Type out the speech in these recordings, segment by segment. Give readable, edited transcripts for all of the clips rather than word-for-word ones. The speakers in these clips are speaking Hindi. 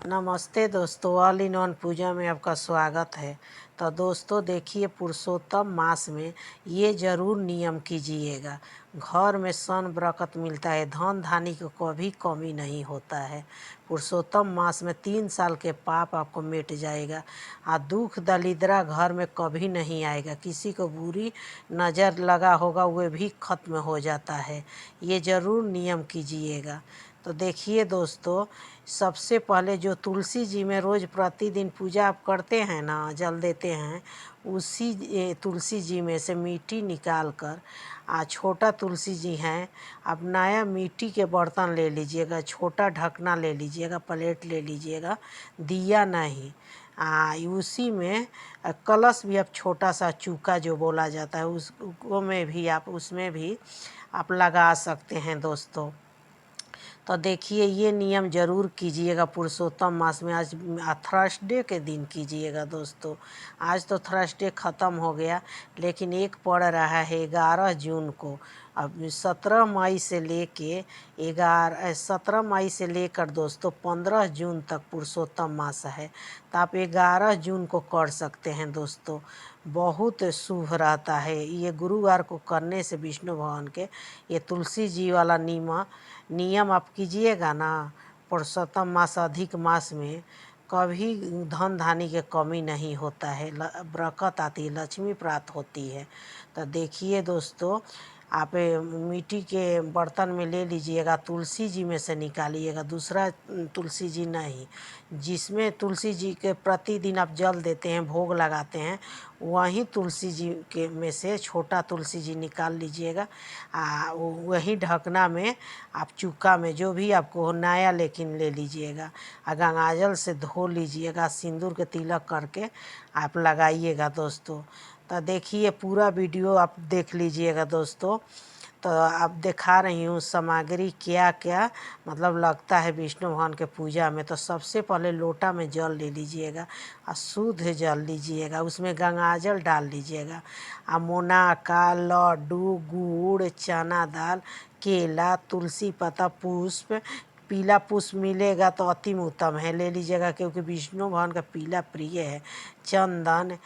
नमस्ते दोस्तों, ऑल इन वन पूजा में आपका स्वागत है। तो दोस्तों देखिए, पुरुषोत्तम मास में ये ज़रूर नियम कीजिएगा। घर में सन बरकत मिलता है, धन धानी को कभी कमी नहीं होता है। पुरुषोत्तम मास में 3 साल के पाप आपको मिट जाएगा और दुख दरिद्रा घर में कभी नहीं आएगा। किसी को बुरी नज़र लगा होगा वह भी खत्म हो जाता है। ये ज़रूर नियम कीजिएगा। तो देखिए दोस्तों, सबसे पहले जो तुलसी जी में रोज़ प्रतिदिन पूजा आप करते हैं ना, जल देते हैं, उसी तुलसी जी में से मिट्टी निकाल कर छोटा तुलसी जी हैं, आप नया मिट्टी के बर्तन ले लीजिएगा, छोटा ढकना ले लीजिएगा, प्लेट ले लीजिएगा, दिया नहीं। उसी में कलश भी आप छोटा सा चूका जो बोला जाता है उसको में भी आप उसमें भी आप लगा सकते हैं दोस्तों। तो देखिए, ये नियम ज़रूर कीजिएगा पुरुषोत्तम मास में। आज थर्सडे के दिन कीजिएगा दोस्तों। आज तो थर्सडे ख़त्म हो गया, लेकिन एक पड़ रहा है 11 जून को। अब 17 मई से लेकर दोस्तों 15 जून तक पुरुषोत्तम मास है। तो आप 11 जून को कर सकते हैं दोस्तों। बहुत शुभ रहता है ये। गुरुवार को करने से विष्णु भगवान के ये तुलसी जी वाला नियम आप कीजिएगा ना, पुरुषोत्तम मास अधिक मास में कभी धन धानी के कमी नहीं होता है, बरकत आती है, लक्ष्मी प्राप्त होती है। तो देखिए दोस्तों, आप मिट्टी के बर्तन में ले लीजिएगा, तुलसी जी में से निकालिएगा, दूसरा तुलसी जी नहीं। जिसमें तुलसी जी के प्रतिदिन आप जल देते हैं, भोग लगाते हैं, वहीं तुलसी जी के में से छोटा तुलसी जी निकाल लीजिएगा। वही ढकना में आप चूका में जो भी आपको नया लेकिन ले लीजिएगा, गंगाजल से धो लीजिएगा, सिंदूर के तिलक करके आप लगाइएगा दोस्तों। तो देखिए, पूरा वीडियो आप देख लीजिएगा दोस्तों। तो आप दिखा रही हूँ सामग्री क्या क्या मतलब लगता है विष्णु भगवान के पूजा में। तो सबसे पहले लोटा में जल ले लीजिएगा और शुद्ध जल लीजिएगा, उसमें गंगाजल डाल लीजिएगा। मोनाका, लड्डू, गुड़, चना दाल, केला, तुलसी पत्ता, पुष्प, पीला पुष्प मिलेगा तो अति उत्तम है, ले लीजिएगा, क्योंकि विष्णु भगवान का पीला प्रिय है। चंदन,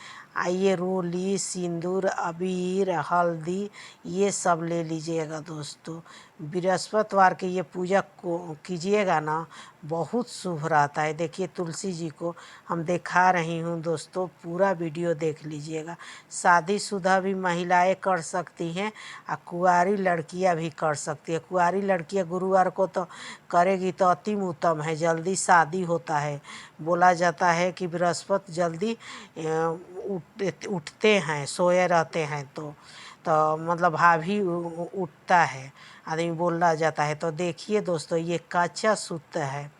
ये रोली, सिंदूर, अबीर, हल्दी, ये सब ले लीजिएगा दोस्तों। बृहस्पतिवार के ये पूजा को कीजिएगा ना, बहुत शुभ रहता है। देखिए, तुलसी जी को हम दिखा रही हूँ दोस्तों, पूरा वीडियो देख लीजिएगा। शादीशुदा भी महिलाएं कर सकती हैं और कुंवारी लड़कियां भी कर सकती है। कुंवारी लड़कियां गुरुवार को तो करेगी तो अति उत्तम है, जल्दी शादी होता है। बोला जाता है कि बृहस्पति जल्दी उठते हैं, सोए रहते हैं तो मतलब भाभी उठता है, आदमी बोला जाता है। तो देखिए दोस्तों, ये कच्चा सूत्र है।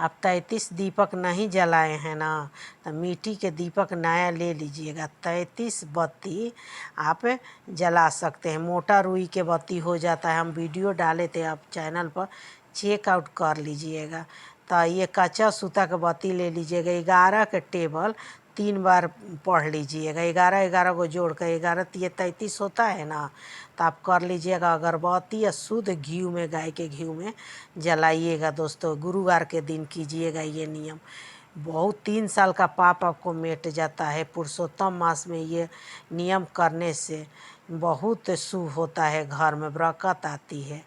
आप 33 दीपक नहीं जलाए हैं ना, तो मिट्टी के दीपक नया ले लीजिएगा। 33 बत्ती आप जला सकते हैं। मोटा रुई के बत्ती हो जाता है, हम वीडियो डाले थे, आप चैनल पर चेकआउट कर लीजिएगा। तो ये कच्चा सूता का बत्ती ले लीजिएगा। 11 के टेबल 3 बार पढ़ लीजिएगा। 11 को जोड़ कर 11 तिये 33 होता है ना, तो आप कर लीजिएगा। अगरबत्ती या शुद्ध घी में, गाय के घी में जलाइएगा दोस्तों। गुरुवार के दिन कीजिएगा ये नियम। बहुत 3 साल का पाप आपको मिट जाता है। पुरुषोत्तम मास में ये नियम करने से बहुत शुभ होता है, घर में बरकत आती है।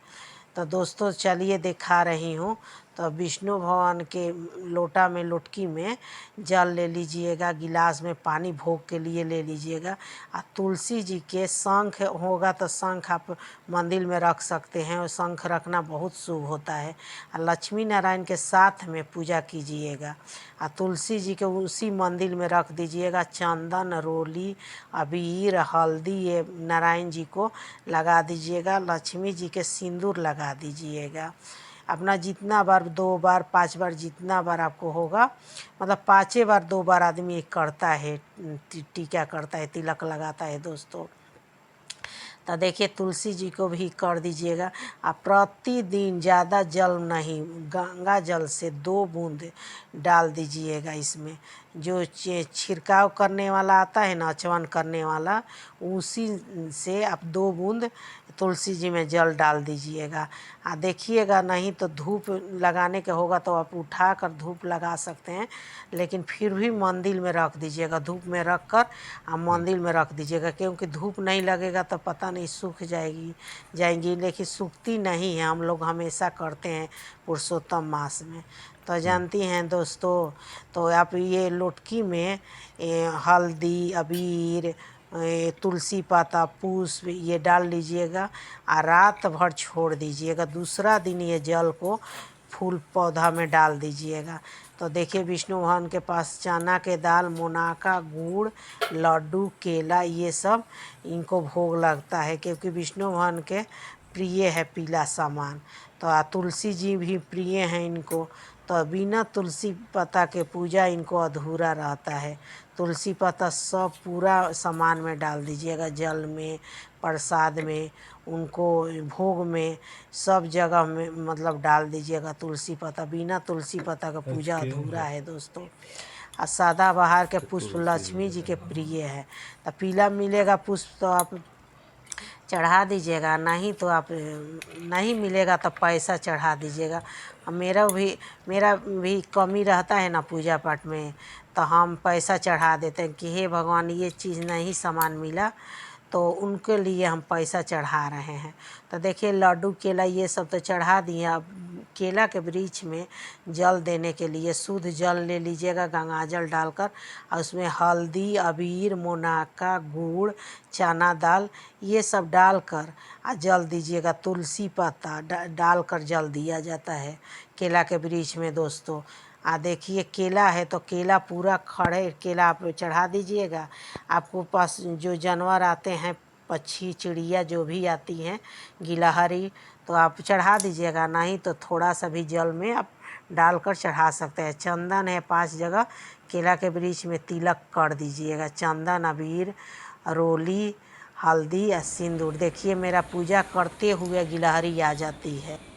तो दोस्तों चलिए दिखा रही हूँ। तो विष्णु भगवान के लोटा में, लोटकी में जल ले लीजिएगा, गिलास में पानी भोग के लिए ले लीजिएगा। और तुलसी जी के शंख होगा तो शंख आप मंदिर में रख सकते हैं, और शंख रखना बहुत शुभ होता है। और लक्ष्मी नारायण के साथ में पूजा कीजिएगा। और तुलसी जी के उसी मंदिर में रख दीजिएगा। चंदन, रोली, अबीर, हल्दी ये नारायण जी को लगा दीजिएगा। लक्ष्मी जी के सिंदूर लगा दीजिएगा। अपना जितना बार, 2 बार, 5 बार, जितना बार आपको होगा, मतलब 5 बार, 2 बार आदमी करता है, टीका करता है, तिलक लगाता है दोस्तों। तो देखिए, तुलसी जी को भी कर दीजिएगा। आप प्रतिदिन ज़्यादा जल नहीं, गंगा जल से 2 बूंद डाल दीजिएगा इसमें। जो छिड़काव करने वाला आता है ना, च्यवन करने वाला, उसी से आप 2 बूंद तुलसी जी में जल डाल दीजिएगा। देखिएगा, नहीं तो धूप लगाने के होगा तो आप उठा कर धूप लगा सकते हैं, लेकिन फिर भी मंदिर में रख दीजिएगा। धूप में रख कर आप मंदिर में रख दीजिएगा, क्योंकि धूप नहीं लगेगा तो पता नहीं सूख जाएंगी, लेकिन सूखती नहीं है। हम लोग हमेशा करते हैं पुरुषोत्तम मास में। तो जानती हैं दोस्तों, तो आप ये लोटकी में हल्दी, अबीर, तुलसी पाता, पुष्प ये डाल लीजिएगा और रात भर छोड़ दीजिएगा। दूसरा दिन ये जल को फूल पौधा में डाल दीजिएगा। तो देखिए, विष्णु भगवान के पास चना के दाल, मुनाका, गुड़, लड्डू, केला, ये सब इनको भोग लगता है, क्योंकि विष्णु भगवान के प्रिय है पीला सामान। तो तुलसी जी भी प्रिय हैं इनको। तो बिना तुलसी पत्ता के पूजा इनको अधूरा रहता है। तुलसी पत्ता सब पूरा सामान में डाल दीजिएगा, जल में, प्रसाद में, उनको भोग में, सब जगह में मतलब डाल दीजिएगा तुलसी पत्ता। बिना तुलसी पत्ता का पूजा अधूरा है दोस्तों। और सदाबहार के पुष्प लक्ष्मी जी के प्रिय है। तो पीला मिलेगा पुष्प तो आप चढ़ा दीजिएगा, नहीं तो आप नहीं मिलेगा तो पैसा चढ़ा दीजिएगा। मेरा भी कमी रहता है ना पूजा पाठ में, तो हम पैसा चढ़ा देते हैं कि हे भगवान, ये चीज़ नहीं सामान मिला तो उनके लिए हम पैसा चढ़ा रहे हैं। तो देखिए, लड्डू, केला ये सब तो चढ़ा दिए। अब केला के वृक्ष में जल देने के लिए शुद्ध जल ले लीजिएगा, गंगा जल डालकर, और उसमें हल्दी, अबीर, मुनाका, गुड़, चना दाल ये सब डालकर जल दीजिएगा। तुलसी पत्ता डालकर जल दिया जाता है केला के वृक्ष में दोस्तों। देखिए, केला है तो केला पूरा खड़े केला आप चढ़ा दीजिएगा। आपको पास जो जानवर आते हैं, पक्षी, चिड़िया जो भी आती हैं, गिलहरी, तो आप चढ़ा दीजिएगा, नहीं तो थोड़ा सा भी जल में आप डालकर चढ़ा सकते हैं। चंदन है 5 जगह केला के वृक्ष में तिलक कर दीजिएगा। चंदन, अबीर, रोली, हल्दी और सिंदूर। देखिए, मेरा पूजा करते हुए गिलहरी आ जाती है।